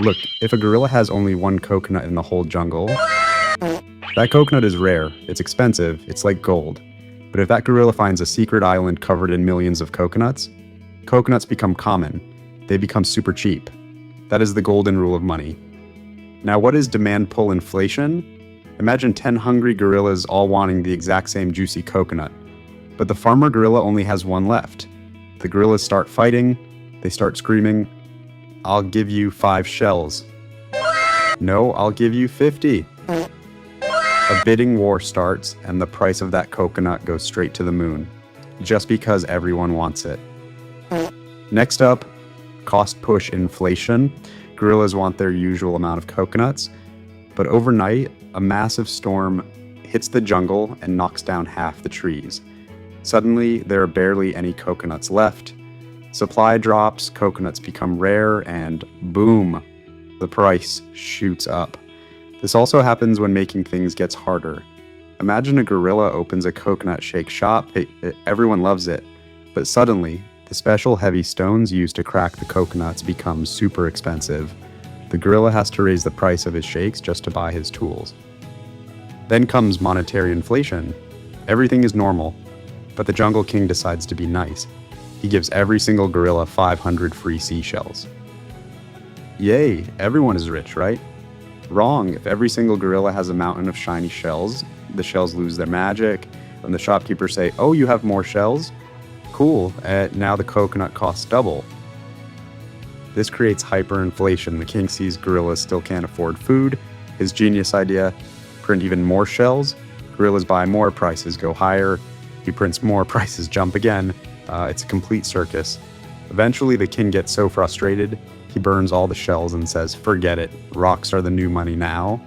Look, if a gorilla has only one coconut in the whole jungle, that coconut is rare, it's expensive, it's like gold. But if that gorilla finds a secret island covered in millions of coconuts, coconuts become common. They become super cheap. That is the golden rule of money. Now, what is demand pull inflation? Imagine 10 hungry gorillas all wanting the exact same juicy coconut. But the farmer gorilla only has one left. The gorillas start fighting. They start screaming, "I'll give you 5 shells." "No, I'll give you 50. A bidding war starts, and the price of that coconut goes straight to the moon, just because everyone wants it. Next up, cost push inflation. Gorillas want their usual amount of coconuts, but overnight, a massive storm hits the jungle and knocks down half the trees. Suddenly, there are barely any coconuts left. Supply drops, coconuts become rare, and boom, the price shoots up. This also happens when making things gets harder. Imagine a gorilla opens a coconut shake shop. Everyone loves it, but suddenly, the special heavy stones used to crack the coconuts become super expensive. The gorilla has to raise the price of his shakes just to buy his tools. Then comes monetary inflation. Everything is normal, but the Jungle King decides to be nice. He gives every single gorilla 500 free seashells. Yay, everyone is rich, right? Wrong. If every single gorilla has a mountain of shiny shells, the shells lose their magic, and the shopkeepers say, "Oh, you have more shells? Cool, now the coconut costs double." This creates hyperinflation. The king sees gorillas still can't afford food. His genius idea, print even more shells. Gorillas buy more, prices go higher. He prints more, prices jump again. It's a complete circus. Eventually, the king gets so frustrated, he burns all the shells and says, "Forget it, rocks are the new money now."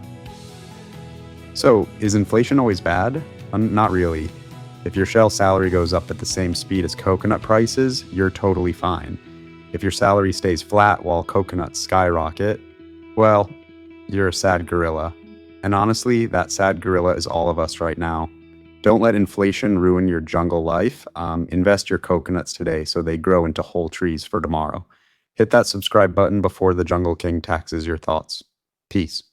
So, is inflation always bad? Not really. If your shell salary goes up at the same speed as coconut prices, you're totally fine. If your salary stays flat while coconuts skyrocket, well, you're a sad gorilla. And honestly, that sad gorilla is all of us right now. Don't let inflation ruin your jungle life. Invest your coconuts today so they grow into whole trees for tomorrow. Hit that subscribe button before the Jungle King taxes your thoughts. Peace.